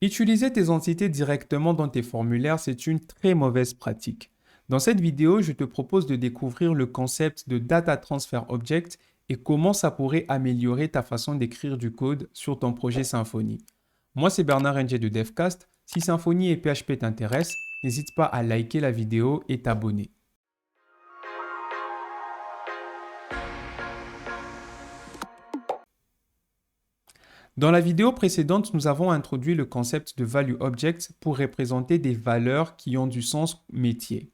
Utiliser tes entités directement dans tes formulaires, c'est une très mauvaise pratique. Dans cette vidéo, je te propose de découvrir le concept de Data Transfer Object et comment ça pourrait améliorer ta façon d'écrire du code sur ton projet Symfony. Moi, c'est Bernard Ng de Devcast. Si Symfony et PHP t'intéressent, n'hésite pas à liker la vidéo et t'abonner. Dans la vidéo précédente, nous avons introduit le concept de Value Object pour représenter des valeurs qui ont du sens métier.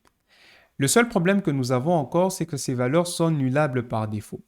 Le seul problème que nous avons encore, c'est que ces valeurs sont nullables par défaut.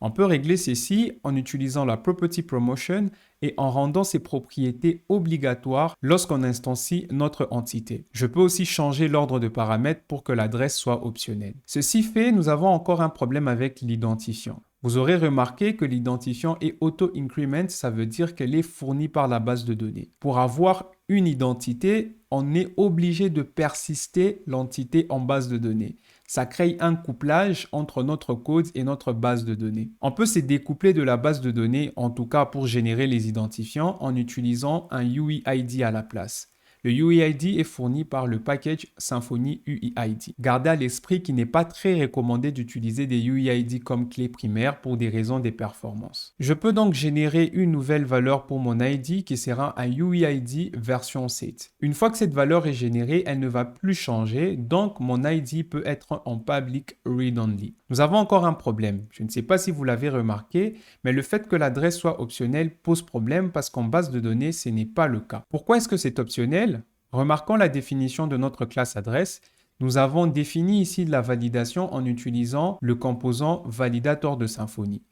On peut régler ceci en utilisant la Property Promotion et en rendant ces propriétés obligatoires lorsqu'on instancie notre entité. Je peux aussi changer l'ordre de paramètres pour que l'adresse soit optionnelle. Ceci fait, nous avons encore un problème avec l'identifiant. Vous aurez remarqué que l'identifiant est auto-increment, ça veut dire qu'elle est fournie par la base de données. Pour avoir une identité, on est obligé de persister l'entité en base de données. Ça crée un couplage entre notre code et notre base de données. On peut se découpler de la base de données, en tout cas pour générer les identifiants, en utilisant un UID à la place. Le UID est fourni par le package Symfony UID. Gardez à l'esprit qu'il n'est pas très recommandé d'utiliser des UID comme clé primaire pour des raisons de performance. Je peux donc générer une nouvelle valeur pour mon ID qui sera un UID version 7. Une fois que cette valeur est générée, elle ne va plus changer, donc mon ID peut être en public read-only. Nous avons encore un problème. Je ne sais pas si vous l'avez remarqué, mais le fait que l'adresse soit optionnelle pose problème parce qu'en base de données, ce n'est pas le cas. Pourquoi est-ce que c'est optionnel ? Remarquons la définition de notre classe adresse. Nous avons défini ici de la validation en utilisant le composant validator de Symfony.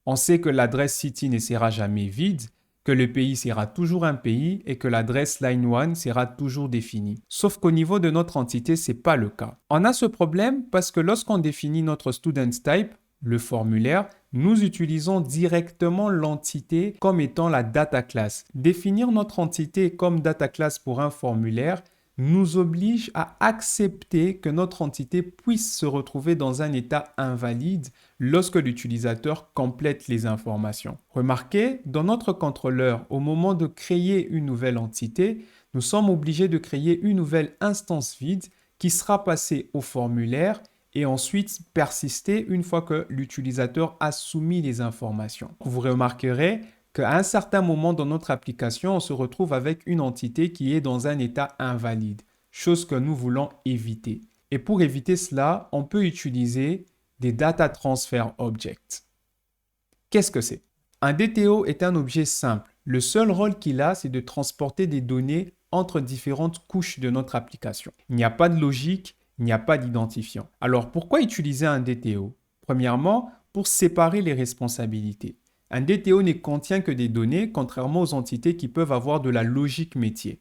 On sait que l'adresse city ne sera jamais vide, que le pays sera toujours un pays et que l'adresse line1 sera toujours définie. Sauf qu'au niveau de notre entité, ce n'est pas le cas. On a ce problème parce que lorsqu'on définit notre student type, le formulaire, nous utilisons directement l'entité comme étant la data class. Définir notre entité comme data class pour un formulaire nous oblige à accepter que notre entité puisse se retrouver dans un état invalide lorsque l'utilisateur complète les informations. Remarquez, dans notre contrôleur, au moment de créer une nouvelle entité, nous sommes obligés de créer une nouvelle instance vide qui sera passée au formulaire et ensuite persister une fois que l'utilisateur a soumis les informations. Vous remarquerez qu'à un certain moment dans notre application, on se retrouve avec une entité qui est dans un état invalide, chose que nous voulons éviter. Et pour éviter cela, on peut utiliser des Data Transfer Objects. Qu'est-ce que c'est ? Un DTO est un objet simple. Le seul rôle qu'il a, c'est de transporter des données entre différentes couches de notre application. Il n'y a pas de logique, il n'y a pas d'identifiant. Alors, pourquoi utiliser un DTO ? Premièrement, pour séparer les responsabilités. Un DTO ne contient que des données, contrairement aux entités qui peuvent avoir de la logique métier.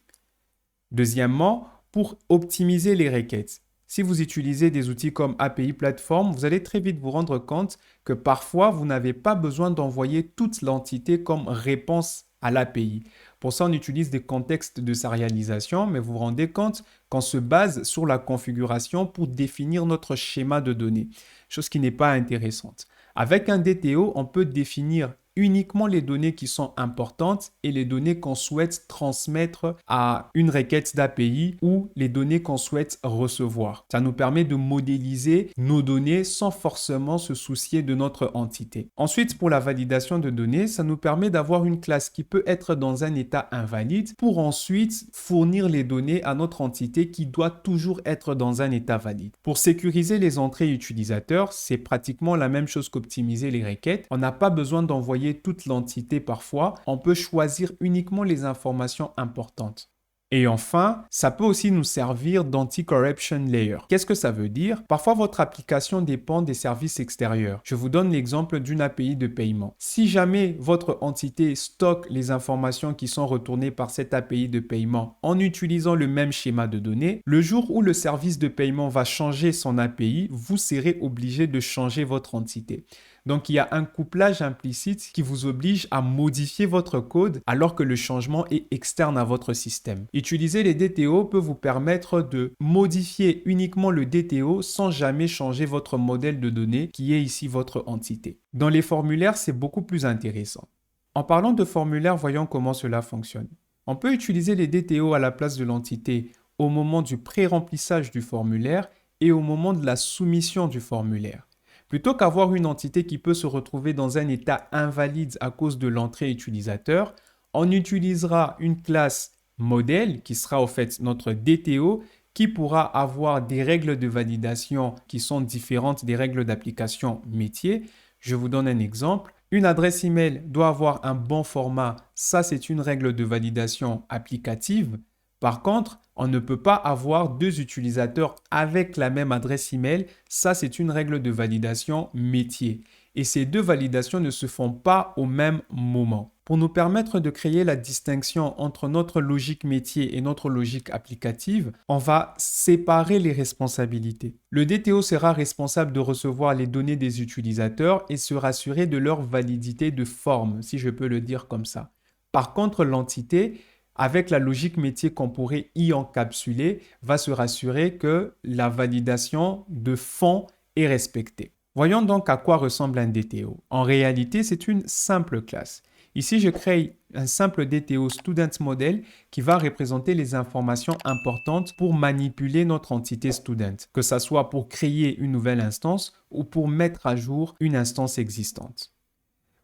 Deuxièmement, pour optimiser les requêtes. Si vous utilisez des outils comme API Platform, vous allez très vite vous rendre compte que parfois, vous n'avez pas besoin d'envoyer toute l'entité comme réponse à l'API. Pour ça, on utilise des contextes de sérialisation, mais vous vous rendez compte qu'on se base sur la configuration pour définir notre schéma de données, chose qui n'est pas intéressante. Avec un DTO, on peut définir uniquement les données qui sont importantes et les données qu'on souhaite transmettre à une requête d'API ou les données qu'on souhaite recevoir. Ça nous permet de modéliser nos données sans forcément se soucier de notre entité. Ensuite, pour la validation de données, ça nous permet d'avoir une classe qui peut être dans un état invalide pour ensuite fournir les données à notre entité qui doit toujours être dans un état valide. Pour sécuriser les entrées utilisateurs, c'est pratiquement la même chose qu'optimiser les requêtes. On n'a pas besoin d'envoyer toute l'entité parfois, on peut choisir uniquement les informations importantes. Et enfin, ça peut aussi nous servir d'anti-corruption layer. Qu'est-ce que ça veut dire? Parfois, votre application dépend des services extérieurs. Je vous donne l'exemple d'une API de paiement. Si jamais votre entité stocke les informations qui sont retournées par cette API de paiement en utilisant le même schéma de données, le jour où le service de paiement va changer son API, vous serez obligé de changer votre entité. Donc, il y a un couplage implicite qui vous oblige à modifier votre code alors que le changement est externe à votre système. Utiliser les DTO peut vous permettre de modifier uniquement le DTO sans jamais changer votre modèle de données qui est ici votre entité. Dans les formulaires, c'est beaucoup plus intéressant. En parlant de formulaires, voyons comment cela fonctionne. On peut utiliser les DTO à la place de l'entité au moment du pré-remplissage du formulaire et au moment de la soumission du formulaire. Plutôt qu'avoir une entité qui peut se retrouver dans un état invalide à cause de l'entrée utilisateur, on utilisera une classe modèle qui sera au fait notre DTO qui pourra avoir des règles de validation qui sont différentes des règles d'application métier. Je vous donne un exemple. Une adresse email doit avoir un bon format. Ça, c'est une règle de validation applicative. Par contre, on ne peut pas avoir deux utilisateurs avec la même adresse email. Ça, c'est une règle de validation métier. Et ces deux validations ne se font pas au même moment. Pour nous permettre de créer la distinction entre notre logique métier et notre logique applicative, on va séparer les responsabilités. Le DTO sera responsable de recevoir les données des utilisateurs et se rassurer de leur validité de forme, si je peux le dire comme ça. Par contre, l'entité, avec la logique métier qu'on pourrait y encapsuler, va se rassurer que la validation de fond est respectée. Voyons donc à quoi ressemble un DTO. En réalité, c'est une simple classe. Ici, je crée un simple DTO Student Model qui va représenter les informations importantes pour manipuler notre entité Student, que ce soit pour créer une nouvelle instance ou pour mettre à jour une instance existante.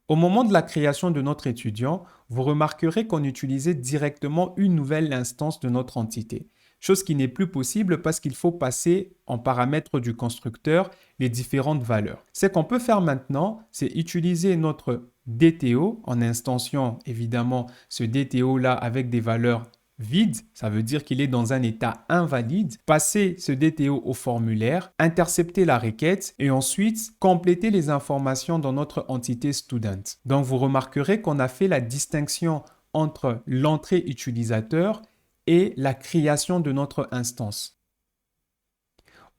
Au moment de la création de notre étudiant, vous remarquerez qu'on utilisait directement une nouvelle instance de notre entité, chose qui n'est plus possible parce qu'il faut passer en paramètres du constructeur les différentes valeurs. Ce qu'on peut faire maintenant, c'est utiliser notre DTO en instanciant évidemment ce DTO-là avec des valeurs vide, ça veut dire qu'il est dans un état invalide, passer ce DTO au formulaire, intercepter la requête et ensuite compléter les informations dans notre entité student. Donc vous remarquerez qu'on a fait la distinction entre l'entrée utilisateur et la création de notre instance.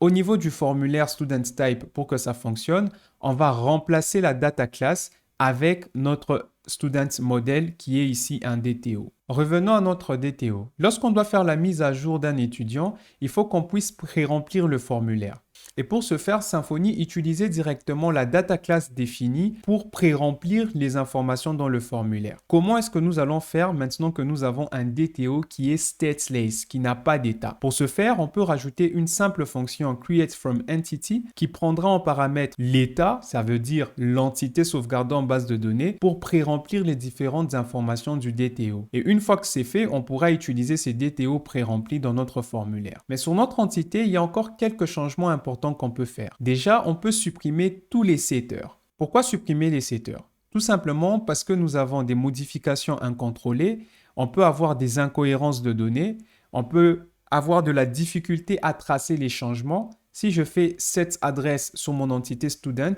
Au niveau du formulaire student type, pour que ça fonctionne, on va remplacer la data class avec notre student model qui est ici un DTO. Revenons à notre DTO. Lorsqu'on doit faire la mise à jour d'un étudiant, il faut qu'on puisse pré-remplir le formulaire. Et pour ce faire, Symfony utilisait directement la data class définie pour pré-remplir les informations dans le formulaire. Comment est-ce que nous allons faire maintenant que nous avons un DTO qui est stateless, qui n'a pas d'état? Pour ce faire, on peut rajouter une simple fonction createFromEntity qui prendra en paramètre l'état, ça veut dire l'entité sauvegardée en base de données, pour pré-remplir les différentes informations du DTO. Et une fois que c'est fait, on pourra utiliser ces DTO pré-remplis dans notre formulaire. Mais sur notre entité, il y a encore quelques changements importants qu'on peut faire. Déjà, on peut supprimer tous les setters. Pourquoi supprimer les setters? Tout simplement parce que nous avons des modifications incontrôlées, on peut avoir des incohérences de données, on peut avoir de la difficulté à tracer les changements. Si je fais cette adresse sur mon entité student,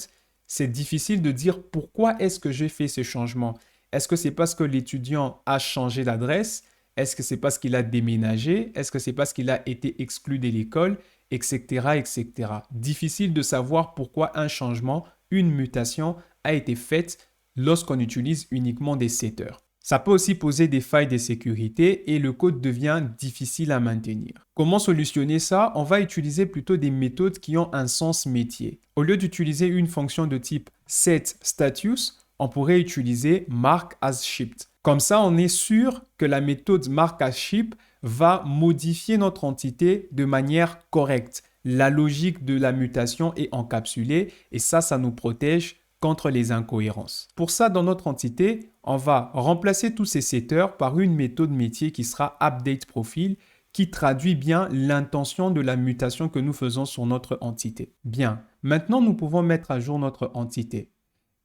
c'est difficile de dire pourquoi est-ce que j'ai fait ce changement. Est-ce que c'est parce que l'étudiant a changé d'adresse? Est-ce que c'est parce qu'il a déménagé? Est-ce que c'est parce qu'il a été exclu de l'école? Etc., etc. Difficile de savoir pourquoi un changement, une mutation a été faite lorsqu'on utilise uniquement des setters. Ça peut aussi poser des failles de sécurité et le code devient difficile à maintenir. Comment solutionner ça? On va utiliser plutôt des méthodes qui ont un sens métier. Au lieu d'utiliser une fonction de type setStatus, on pourrait utiliser markAsShipped. Comme ça, on est sûr que la méthode markAsShip va modifier notre entité de manière correcte. La logique de la mutation est encapsulée et ça nous protège contre les incohérences. Pour ça, dans notre entité, on va remplacer tous ces setters par une méthode métier qui sera updateProfile qui traduit bien l'intention de la mutation que nous faisons sur notre entité. Bien, maintenant nous pouvons mettre à jour notre entité.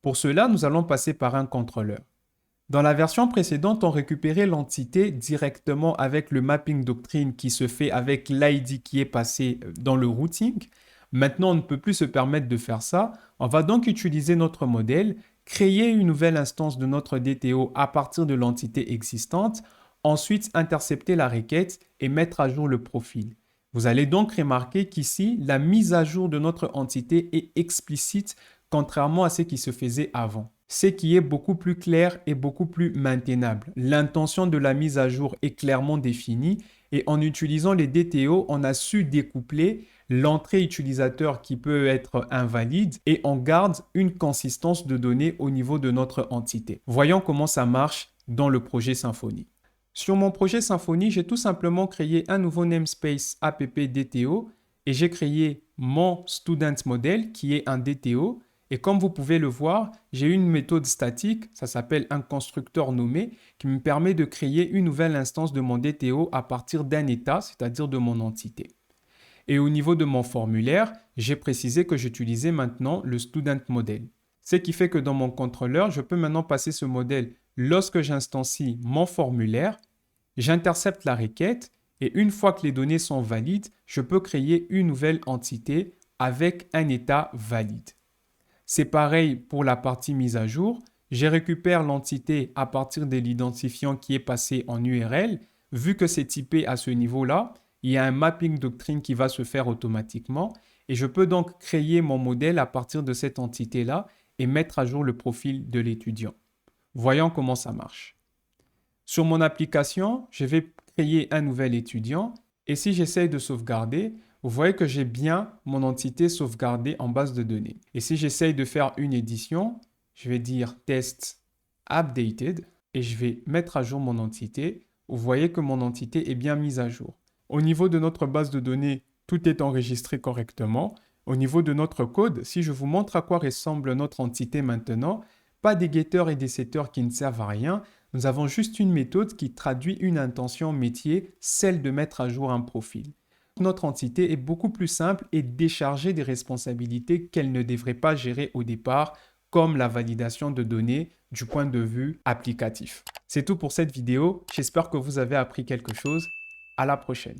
Pour cela, nous allons passer par un contrôleur. Dans la version précédente, on récupérait l'entité directement avec le mapping doctrine qui se fait avec l'ID qui est passé dans le routing. Maintenant, on ne peut plus se permettre de faire ça. On va donc utiliser notre modèle, créer une nouvelle instance de notre DTO à partir de l'entité existante, ensuite intercepter la requête et mettre à jour le profil. Vous allez donc remarquer qu'ici, la mise à jour de notre entité est explicite contrairement à ce qui se faisait avant. Ce qui est beaucoup plus clair et beaucoup plus maintenable. L'intention de la mise à jour est clairement définie et en utilisant les DTO, on a su découpler l'entrée utilisateur qui peut être invalide et on garde une consistance de données au niveau de notre entité. Voyons comment ça marche dans le projet Symfony. Sur mon projet Symfony, j'ai tout simplement créé un nouveau namespace app-dto et j'ai créé mon student model qui est un DTO. Et comme vous pouvez le voir, j'ai une méthode statique, ça s'appelle un constructeur nommé, qui me permet de créer une nouvelle instance de mon DTO à partir d'un état, c'est-à-dire de mon entité. Et au niveau de mon formulaire, j'ai précisé que j'utilisais maintenant le student model. Ce qui fait que dans mon contrôleur, je peux maintenant passer ce modèle lorsque j'instancie mon formulaire, j'intercepte la requête et une fois que les données sont valides, je peux créer une nouvelle entité avec un état valide. C'est pareil pour la partie mise à jour. Je récupère l'entité à partir de l'identifiant qui est passé en URL. Vu que c'est typé à ce niveau-là, il y a un mapping doctrine qui va se faire automatiquement et je peux donc créer mon modèle à partir de cette entité-là et mettre à jour le profil de l'étudiant. Voyons comment ça marche. Sur mon application, je vais créer un nouvel étudiant et si j'essaye de sauvegarder, vous voyez que j'ai bien mon entité sauvegardée en base de données. Et si j'essaye de faire une édition, je vais dire test updated et je vais mettre à jour mon entité. Vous voyez que mon entité est bien mise à jour. Au niveau de notre base de données, tout est enregistré correctement. Au niveau de notre code, si je vous montre à quoi ressemble notre entité maintenant, pas des getters et des setters qui ne servent à rien. Nous avons juste une méthode qui traduit une intention métier, celle de mettre à jour un profil. Notre entité est beaucoup plus simple et déchargée des responsabilités qu'elle ne devrait pas gérer au départ, comme la validation de données du point de vue applicatif. C'est tout pour cette vidéo. J'espère que vous avez appris quelque chose. À la prochaine.